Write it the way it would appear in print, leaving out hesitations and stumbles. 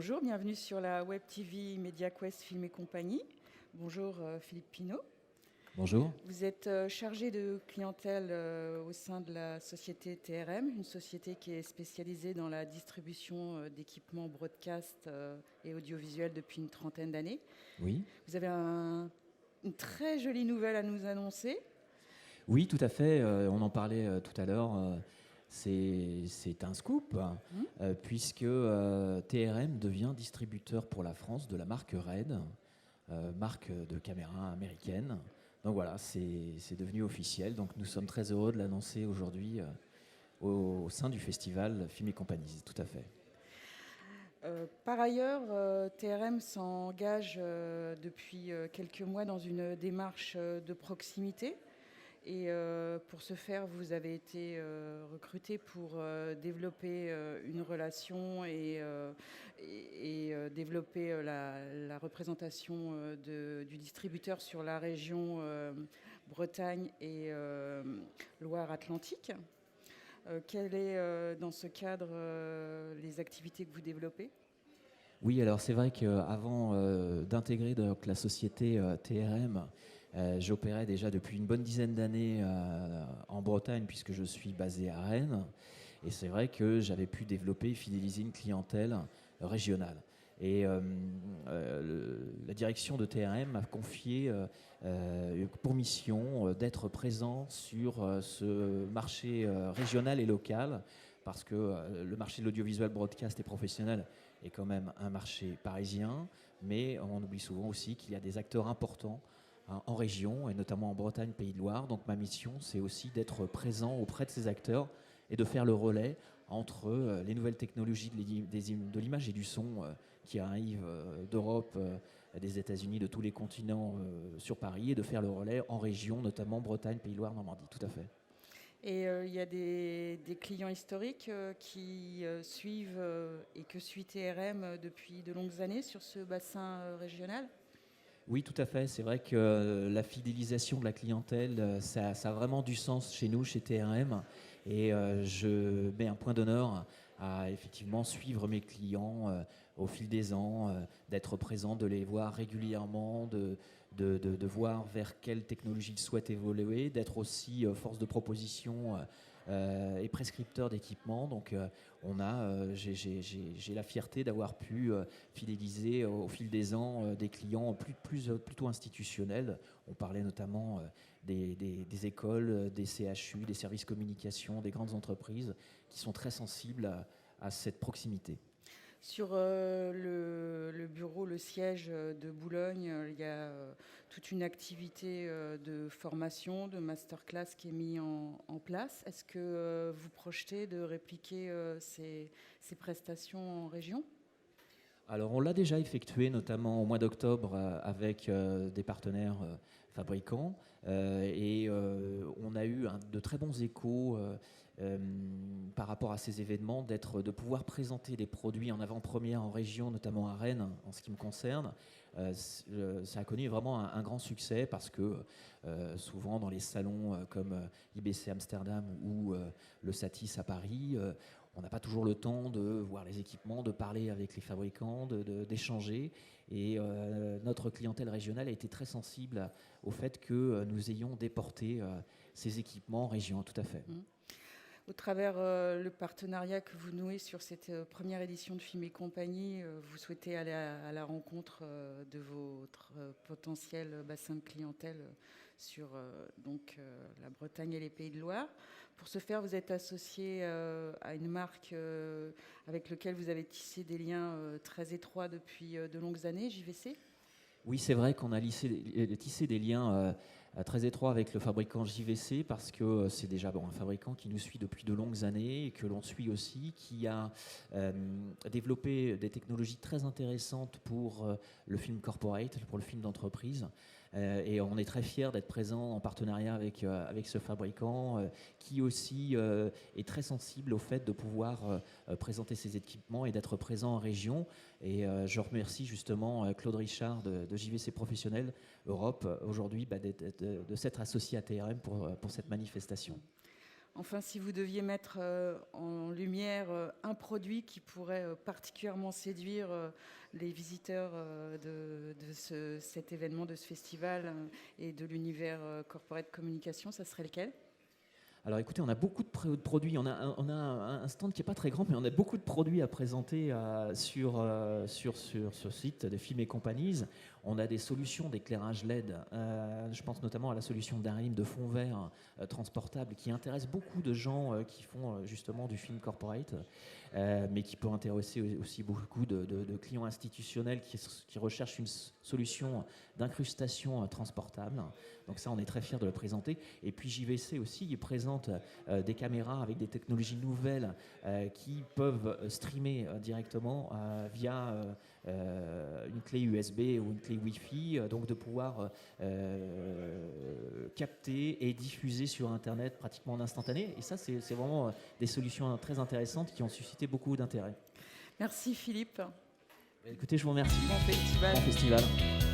Bonjour, bienvenue sur la Web TV MediaQuest Film et Compagnie. Bonjour Philippe Pinault. Bonjour. Vous êtes chargé de clientèle au sein de la société TRM, une société qui est spécialisée dans la distribution d'équipements broadcast et audiovisuels depuis une trentaine d'années. Oui. Vous avez une très jolie nouvelle à nous annoncer. Oui, tout à fait. On en parlait tout à l'heure. C'est un scoop, puisque TRM devient distributeur pour la France de la marque Red, marque de caméra américaine. Donc voilà, c'est devenu officiel. Donc nous sommes très heureux de l'annoncer aujourd'hui au sein du festival Film et Compagnie. Tout à fait. Par ailleurs, TRM s'engage depuis quelques mois dans une démarche de proximité. Et pour ce faire, vous avez été recruté pour développer une relation et développer la représentation du distributeur sur la région Bretagne et Loire-Atlantique. Quelles est dans ce cadre les activités que vous développez ? Oui, alors c'est vrai qu'avant d'intégrer donc, la société TRM, j'opérais déjà depuis une bonne dizaine d'années en Bretagne puisque je suis basé à Rennes. Et c'est vrai que j'avais pu développer et fidéliser une clientèle régionale. Et la direction de TRM m'a confié pour mission d'être présent sur ce marché régional et local parce que le marché de l'audiovisuel broadcast et professionnel est quand même un marché parisien, mais on oublie souvent aussi qu'il y a des acteurs importants en région, et notamment en Bretagne, Pays de Loire. Donc ma mission, c'est aussi d'être présent auprès de ces acteurs et de faire le relais entre les nouvelles technologies de l'image et du son qui arrivent d'Europe, des États-Unis, de tous les continents sur Paris, et de faire le relais en région, notamment Bretagne, Pays de Loire, Normandie. Tout à fait. Et il y a des clients historiques qui suivent et que suit TRM depuis de longues années sur ce bassin régional ? Oui, tout à fait. C'est vrai que la fidélisation de la clientèle, ça a vraiment du sens chez nous, chez TRM. Et je mets un point d'honneur à effectivement suivre mes clients au fil des ans, d'être présent, de les voir régulièrement, de voir vers quelle technologie ils souhaitent évoluer, d'être aussi force de proposition et prescripteur d'équipements. Donc j'ai la fierté d'avoir pu fidéliser au fil des ans des clients plutôt institutionnels. On parlait notamment des écoles, des CHU, des services communication, des grandes entreprises qui sont très sensibles à cette proximité. Sur le bureau, le siège de Boulogne, il y a toute une activité de formation, de masterclass qui est mise en place. Est-ce que vous projetez de répliquer ces prestations en région ? Alors on l'a déjà effectué, notamment au mois d'octobre avec des partenaires fabricants et on a eu de très bons échos par rapport à ces événements, de pouvoir présenter des produits en avant-première en région, notamment à Rennes en ce qui me concerne. Ça a connu vraiment un grand succès parce que souvent dans les salons comme IBC Amsterdam ou le Satis à Paris, on n'a pas toujours le temps de voir les équipements, de parler avec les fabricants, d'échanger. Et notre clientèle régionale a été très sensible au fait que nous ayons déporté ces équipements en région, tout à fait. Au travers le partenariat que vous nouez sur cette première édition de Film et Compagnie, vous souhaitez aller à la rencontre de votre potentiel bassin de clientèle sur la Bretagne et les Pays de Loire. Pour ce faire, vous êtes associé à une marque avec laquelle vous avez tissé des liens très étroits depuis de longues années, JVC ? Oui, c'est vrai qu'on a tissé des liens très étroits avec le fabricant JVC parce que c'est déjà un fabricant qui nous suit depuis de longues années et que l'on suit aussi, qui a développé des technologies très intéressantes pour le film corporate, pour le film d'entreprise. Et on est très fiers d'être présent en partenariat avec ce fabricant qui aussi est très sensible au fait de pouvoir présenter ses équipements et d'être présent en région. Et je remercie justement Claude Richard de JVC Professionnel Europe aujourd'hui de s'être associé à TRM pour cette manifestation. Enfin, si vous deviez mettre en lumière un produit qui pourrait particulièrement séduire les visiteurs de cet événement, de ce festival et de l'univers corporate communication, ça serait lequel ? Alors écoutez, on a beaucoup de produits, on a un stand qui n'est pas très grand, mais on a beaucoup de produits à présenter sur ce site de Film et Compagnies. On a des solutions d'éclairage LED, je pense notamment à la solution d'Arim de fond vert transportable qui intéresse beaucoup de gens qui font justement du film corporate, mais qui peut intéresser aussi beaucoup de clients institutionnels qui recherchent une solution d'incrustation transportable. Donc ça, on est très fiers de le présenter. Et puis JVC aussi, il présente des caméras avec des technologies nouvelles qui peuvent streamer directement via une clé USB ou une clé Wi-Fi, donc de pouvoir capter et diffuser sur Internet pratiquement en instantané. Et ça, c'est vraiment des solutions très intéressantes qui ont suscité beaucoup d'intérêt. Merci Philippe. Écoutez, je vous remercie. Bon festival. Bon festival.